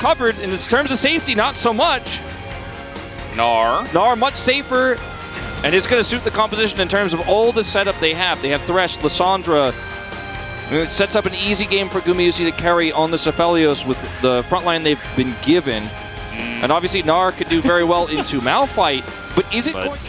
covered. In terms of safety, not so much. Gnar much safer, and it's going to suit the composition in terms of all the setup they have. They have Thresh, Lissandra. It sets up an easy game for Gumayusi to carry on the Aphelios with the front line they've been given. And obviously Gnar could do very well into Malphite, but is it going...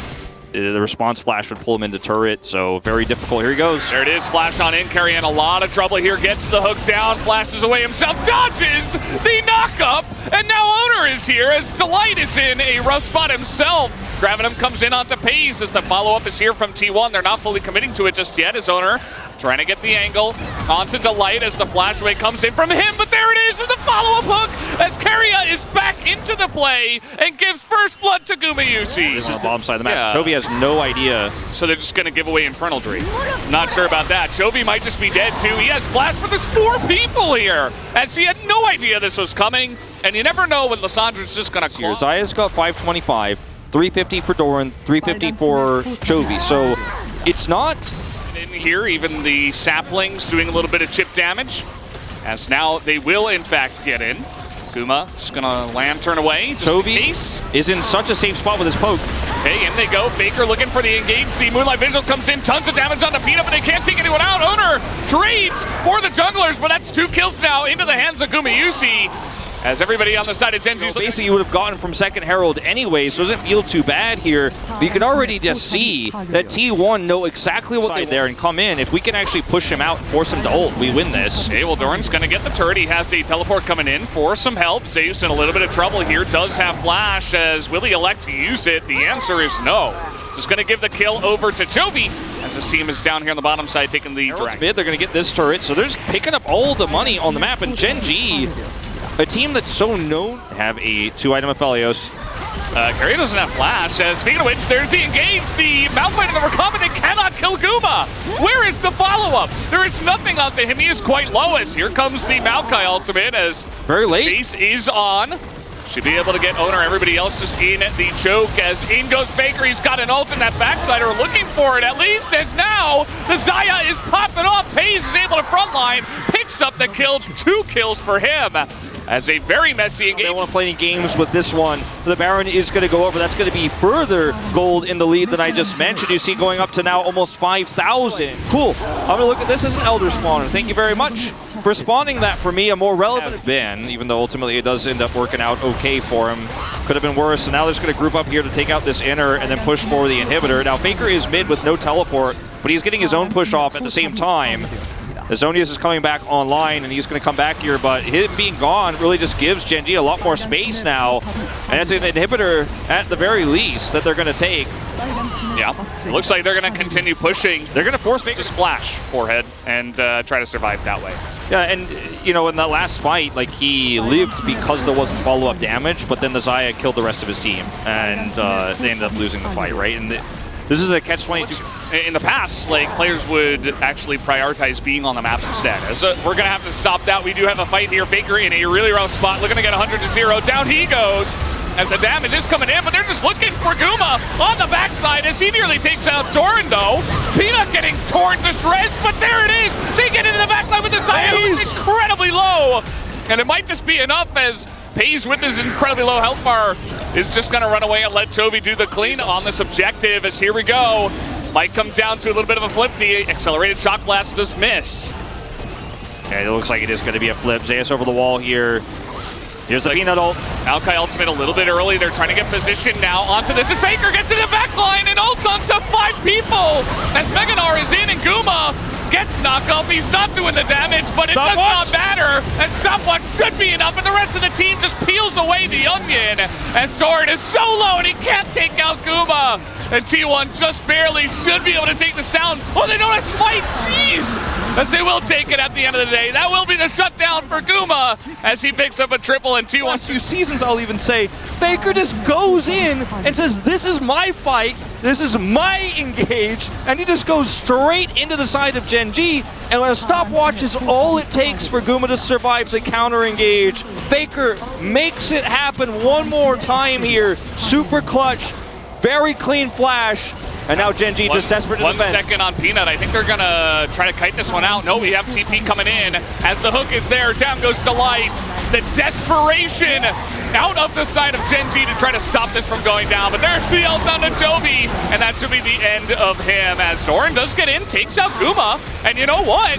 The response flash would pull him into turret, so very difficult. Here he goes. There it is, flash on in, carrying a lot of trouble here, gets the hook down, flashes away himself, dodges the knock-up, and now Owner is here as Delight is in a rough spot himself. Gravitum comes in onto Paze as the follow-up is here from T1. They're not fully committing to it just yet as Owner trying to get the angle onto Delight as the flashaway comes in from him, but there it is with the follow-up hook as Keria is back into the play and gives first blood to Gumayusi. This is the bomb side of the map. Chovy has no idea. So they're just going to give away Infernal Dream. Not sure about that. Chovy might just be dead too. He has flash, but there's 4 people here as he had no idea this was coming, and you never know when Lissandra's just going to close. Zaya's got 525, 350 for Doran, 350 for Chovy, so it's not... In here, even the saplings doing a little bit of chip damage, as now they will in fact get in. Guma just gonna lantern away. Chovy is in such a safe spot with his poke. Okay, in they go. Faker looking for the engage. See, Moonlight Vigil comes in, tons of damage on the Peanut, but they can't take anyone out. Owner trades for the junglers, but that's 2 kills now into the hands of Gumayusi. As everybody on the side of Gen.G. Basically, you would have gotten from second Herald anyway, so it doesn't feel too bad here. But you can already just see that T1 know exactly what they're there and come in. If we can actually push him out and force him to ult, we win this. Okay, well, Doran's going to get the turret. He has a teleport coming in for some help. Zeus in a little bit of trouble here. Does have flash. As will he elect to use it? The answer is no. Just going to give the kill over to Chovy as his team is down here on the bottom side taking the drag. Mid, they're going to get this turret, so they're just picking up all the money on the map. And Gen.G, a team that's so known, have a 2-item Aphelios. Keria doesn't have flash. Speaking of which, there's the engage. The Malphite and the recombinant cannot kill Guma. Where is the follow-up? There is nothing onto him. He is quite low as here comes the Maokai ultimate as very late. Base is on. Should be able to get Owner. Everybody else just in the choke as in goes Faker. He's got an ult in that backside, or looking for it at least, as now the Xayah is popping off. Paze is able to frontline, picks up the kill, 2 kills for him. As a very messy engagement. They want to play any games with this one. The Baron is going to go over. That's going to be further gold in the lead that I just mentioned. You see going up to now almost 5,000. Cool. I'm going to look at this as an Elder Spawner. Thank you very much for spawning that for me. A more relevant Ben, even though ultimately it does end up working out okay for him. Could have been worse. So now they're just going to group up here to take out this inner and then push for the inhibitor. Now Faker is mid with no teleport, but he's getting his own push off at the same time. Zonius is coming back online, and he's going to come back here, but him being gone really just gives Gen.G a lot more space now. And it's an inhibitor, at the very least, that they're going to take. Yeah, it looks like they're going to continue pushing. They're going to force Faker to splash forehead and try to survive that way. Yeah, and, you know, in that last fight, like, he lived because there wasn't follow-up damage, but then the Xayah killed the rest of his team, and they ended up losing the fight, right? And this is a catch-22. In the past, like, players would actually prioritize being on the map instead. So we're going to have to stop that. We do have a fight here. Faker in a really rough spot, looking to get 100-0. Down he goes as the damage is coming in, but they're just looking for Guma on the backside as he nearly takes out Doran, though. Peanut getting torn to shreds, but there it is. They get into the backline with the Xayah, who's incredibly low. And it might just be enough as Paze with his incredibly low health bar is just going to run away and let Chovy do the clean on this objective as here we go. Might come down to a little bit of a flip. The accelerated shock blast does miss. Yeah, it looks like it is going to be a flip. Zeus over the wall here. Here's the Peanut ult. Maokai ultimate a little bit early. They're trying to get position now onto this. As Faker gets in the back line and ults onto 5 people. As Meganar is in and Guma gets knocked off. He's not doing the damage, but it does not matter. And stopwatch should be enough. And the rest of the team just peels away the onion. As Doran is so low and he can't take out Guma. And T1 just barely should be able to take this down. Oh, they don't have smite. Jeez. As they will take it at the end of the day. That will be the shutdown for Guma as he picks up a triple and T1. Last 2 seasons, I'll even say, Faker just goes in and says, this is my fight, this is my engage, and he just goes straight into the side of Gen.G, and when a stopwatch is all it takes for Guma to survive the counter engage, Faker makes it happen one more time here. Super clutch, very clean flash, And now Gen.G just desperate to defend. 1 second on Peanut. I think they're going to try to kite this one out. No, we have TP coming in. As the hook is there, down goes Delight. The desperation out of the side of Gen.G to try to stop this from going down. But there's the ult down to Jovi. And that should be the end of him. As Doran does get in, takes out Guma. And you know what?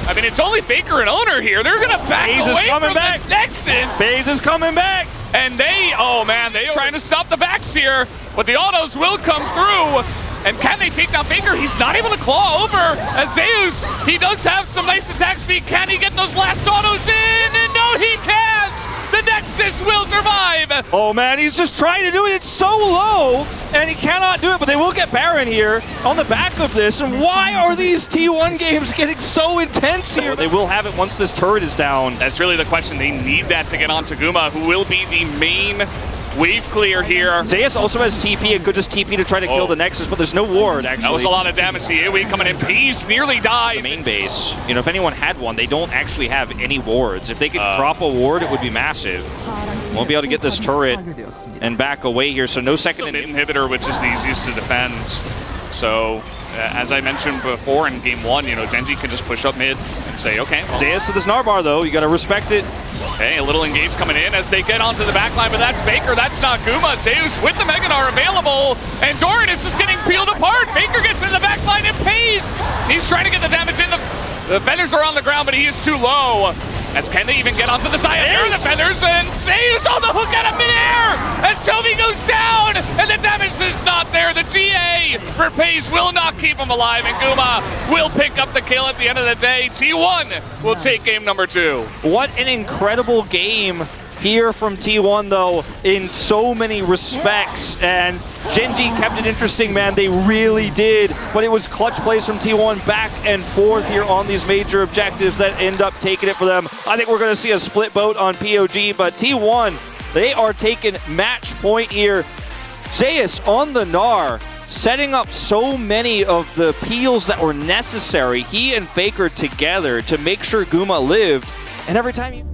I mean, it's only Faker and Owner here. They're going to back away from the Nexus. FaZe is coming back. And they are trying to stop the backs here. But the autos will come through. And can they take down Faker? He's not able to claw over. As Zeus, he does have some nice attack speed. Can he get those last autos in? And no, he can't. The Nexus will survive. Oh man, he's just trying to do it. It's so low, and he cannot do it, but they will get Baron here on the back of this. And why are these T1 games getting so intense here? They will have it once this turret is down. That's really the question. They need that to get on to Guma, who will be the main wave clear here. Zeus also has TP and could just TP to try to kill the Nexus, but there's no ward, actually. That was a lot of damage. The AoE coming in. Peace nearly dies. The main base, you know, if anyone had one, they don't actually have any wards. If they could drop a ward, it would be massive. Won't be able to get this turret and back away here, so no second inhibitor, which is the easiest to defend. So, as I mentioned before in game 1, you know, Gen.G can just push up mid and say, okay. Well, Zeus to this Narbar, though. You got to respect it. Okay, a little engage coming in as they get onto the backline, but that's Faker. That's not Guma. Zeus with the Meganar available, and Doran is just getting peeled apart. Faker gets in the backline and pays. He's trying to get the damage in. The feathers are on the ground, but he is too low. As can they even get onto the side? There are the feathers, and Zeus on the hook out of midair as Chovy goes down, and the damage is not there. The GA for Pace will not keep him alive, and Guma will pick up the kill at the end of the day. T1 will take game number 2. What an incredible game here from T1, though, in so many respects. And Gen.G kept it interesting, man. They really did. But it was clutch plays from T1 back and forth here on these major objectives that end up taking it for them. I think we're going to see a split vote on POG, but T1, they are taking match point here. Zeus on the Gnar, setting up so many of the peels that were necessary. He and Faker together to make sure Guma lived. And every time you...